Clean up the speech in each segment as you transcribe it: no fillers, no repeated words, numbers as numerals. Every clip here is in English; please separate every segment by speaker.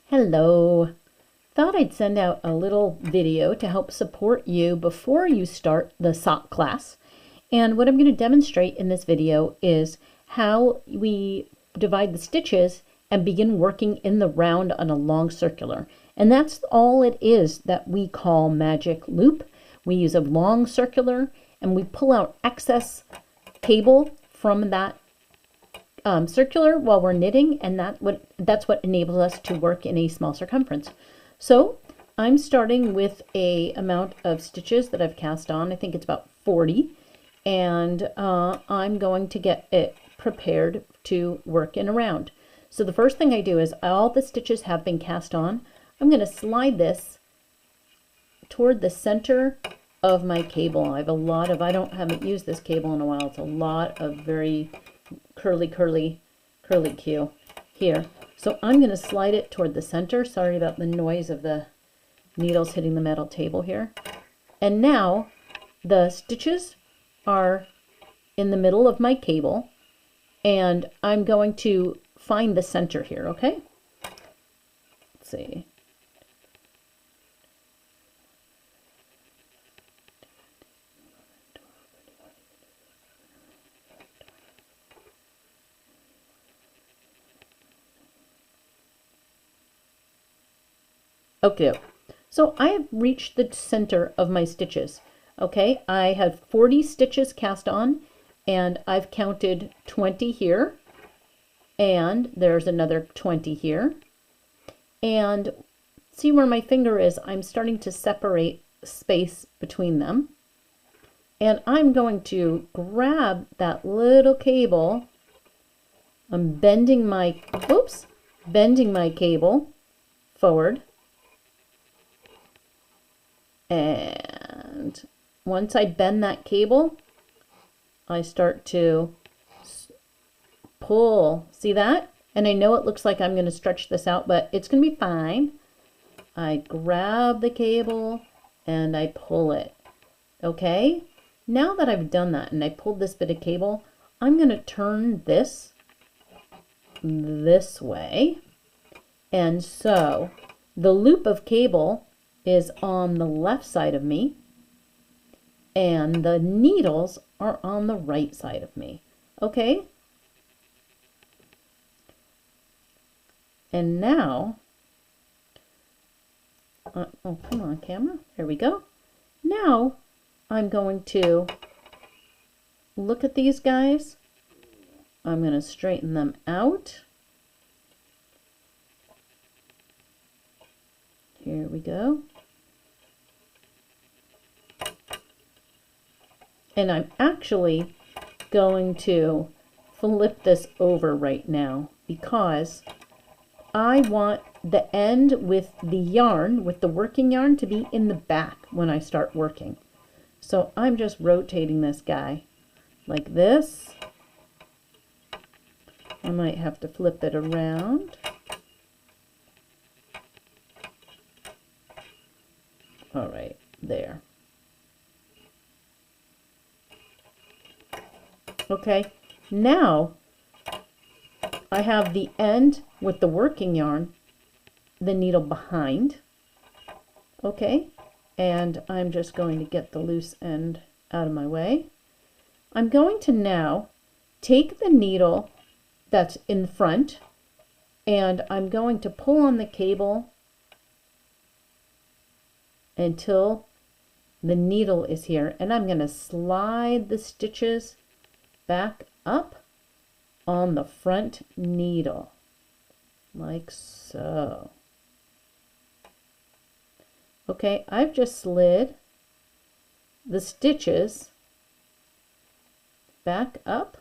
Speaker 1: Hello. Thought I'd send out a little video to help support you before you start the sock class. And what I'm going to demonstrate in this video is how we divide the stitches and begin working in the round on a long circular. And that's all it is that we call magic loop. We use a long circular and we pull out excess cable from that circular while we're knitting, and that's what enables us to work in a small circumference. So I'm starting with a amount of stitches that I've cast on. I think it's about 40, and I'm going to get it prepared to work in a round. So the first thing I do is all the stitches have been cast on. I'm going to slide this toward the center of my cable. I haven't used this cable in a while. It's a lot of very curly Q here. So I'm going to slide it toward the center. Sorry about the noise of the needles hitting the metal table here. And now the stitches are in the middle of my cable, and I'm going to find the center here, okay? Let's see. Okay, so I have reached the center of my stitches. Okay, I have 40 stitches cast on, and I've counted 20 here, and there's another 20 here. And see where my finger is? I'm starting to separate space between them. And I'm going to grab that little cable. I'm bending my cable forward. And once I bend that cable, I start to pull. See that? And I know it looks like I'm going to stretch this out, but it's going to be fine. I grab the cable and I pull it. Okay? Now that I've done that and I pulled this bit of cable, I'm going to turn this way. And so the loop of cable is on the left side of me, and the needles are on the right side of me. Okay? And now, oh, come on, camera. There we go. Now, I'm going to look at these guys. I'm going to straighten them out. Here we go. And I'm actually going to flip this over right now because I want the end with the yarn, with the working yarn, to be in the back when I start working. So I'm just rotating this guy like this. I might have to flip it around. All right, there. Okay, now I have the end with the working yarn, the needle behind. Okay, and I'm just going to get the loose end out of my way. I'm going to now take the needle that's in front, and I'm going to pull on the cable until the needle is here, and I'm going to slide the stitches back up on the front needle like so. Okay, I've just slid the stitches back up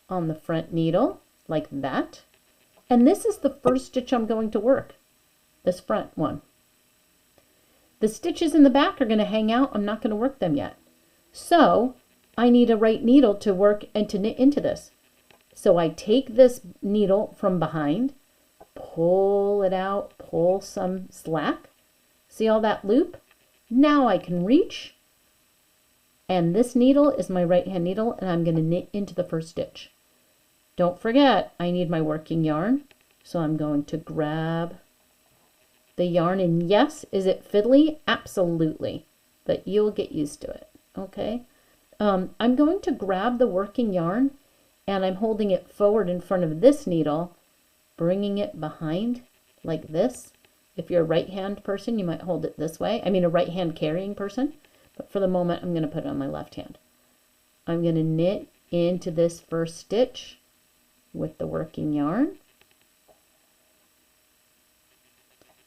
Speaker 1: on the front needle like that, and this is the first stitch I'm going to work, this front one. The stitches in the back are going to hang out. I'm not going to work them yet. So I need a right needle to work and to knit into this. So I take this needle from behind, pull it out, pull some slack. See all that loop? Now I can reach, and this needle is my right hand needle, and I'm going to knit into the first stitch. Don't forget, I need my working yarn. So I'm going to grab the yarn. And yes, is it fiddly? Absolutely. But you'll get used to it. Okay. I'm going to grab the working yarn and I'm holding it forward in front of this needle, bringing it behind like this. If you're a right hand person, you might hold it this way. I mean, a right hand carrying person. But for the moment, I'm going to put it on my left hand. I'm going to knit into this first stitch with the working yarn.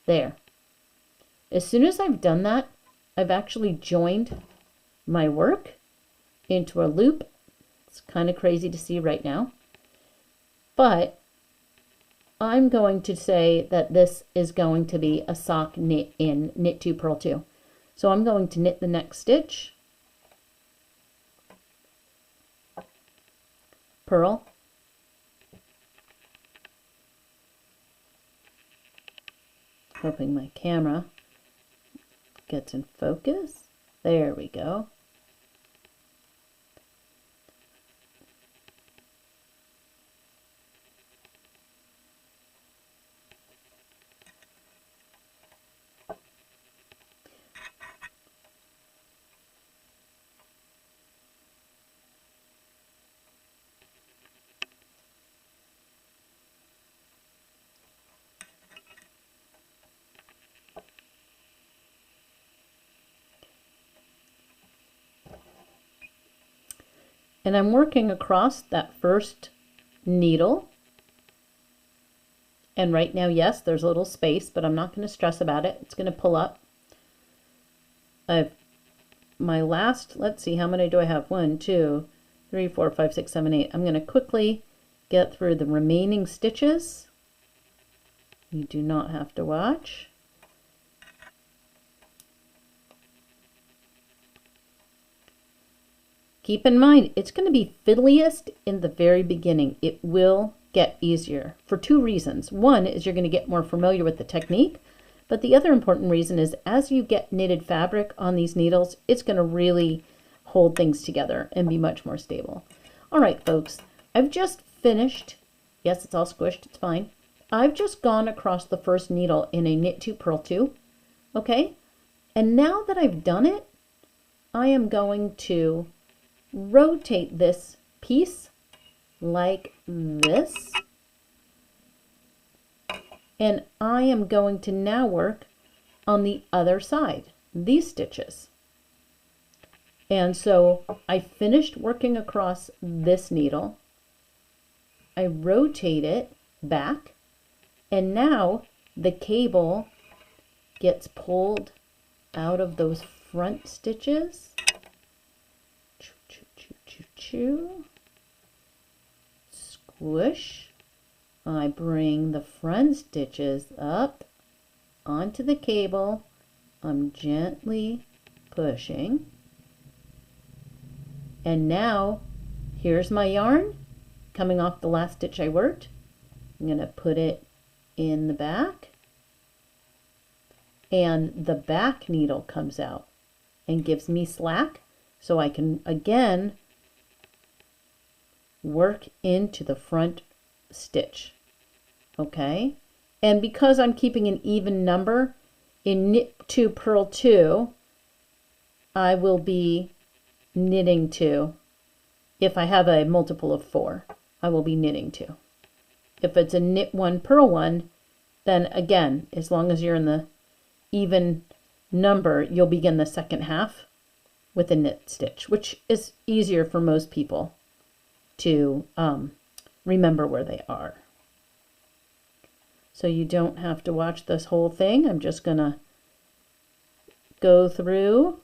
Speaker 1: There. As soon as I've done that, I've actually joined my work into a loop. It's kind of crazy to see right now, but I'm going to say that this is going to be a sock knit in knit 2 purl 2. So I'm going to knit the next stitch, purl, hoping my camera gets in focus. There we go. And I'm working across that first needle. And right now, yes, there's a little space, but I'm not going to stress about it. It's going to pull up. My last, let's see, how many do I have? 1, 2, 3, 4, 5, 6, 7, 8. I'm going to quickly get through the remaining stitches. You do not have to watch. Keep in mind, it's going to be fiddliest in the very beginning. It will get easier for 2 reasons. One is you're going to get more familiar with the technique, but the other important reason is as you get knitted fabric on these needles, it's going to really hold things together and be much more stable. All right, folks, I've just finished. Yes, it's all squished. It's fine. I've just gone across the first needle in a knit 2 purl 2. Okay, and now that I've done it, I am going to rotate this piece like this, and I am going to now work on the other side, these stitches. And so I finished working across this needle, I rotate it back, and now the cable gets pulled out of those front stitches. Squish. I bring the front stitches up onto the cable. I'm gently pushing. And now here's my yarn coming off the last stitch I worked. I'm going to put it in the back, and the back needle comes out and gives me slack, so I can again work into the front stitch. Okay, and because I'm keeping an even number in knit 2 purl 2, I will be knitting 2. If I have a multiple of 4, I will be knitting 2. If it's a knit 1 purl 1, then again, as long as you're in the even number, you'll begin the second half with a knit stitch, which is easier for most people to remember where they are. So you don't have to watch this whole thing. I'm just gonna go through .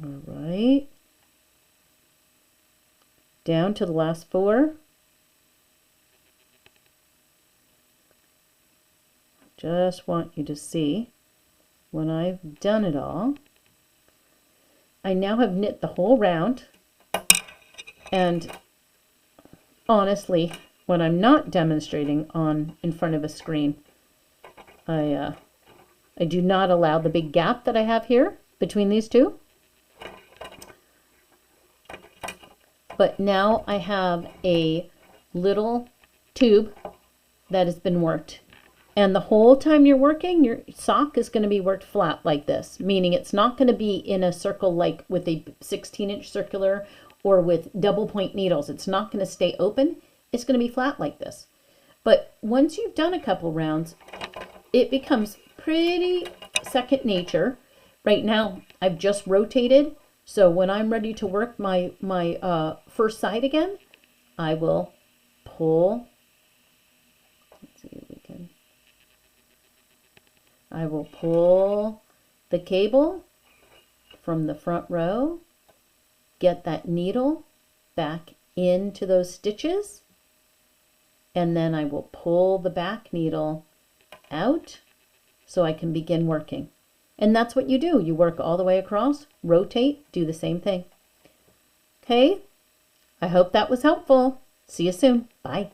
Speaker 1: All right, down to the last 4. Just want you to see when I've done it all. I now have knit the whole round, and honestly, when I'm not demonstrating in front of a screen, I do not allow the big gap that I have here between these two. But now I have a little tube that has been worked. And the whole time you're working, your sock is going to be worked flat like this, meaning it's not going to be in a circle like with a 16-inch circular or with double point needles. It's not going to stay open. It's going to be flat like this. But once you've done a couple rounds, it becomes pretty second nature. Right now, I've just rotated. So when I'm ready to work my first side again, I will pull. Let's see if we can. I will pull the cable from the front row, get that needle back into those stitches, and then I will pull the back needle out so I can begin working. And that's what you do. You work all the way across, rotate, do the same thing. Okay, I hope that was helpful. See you soon. Bye.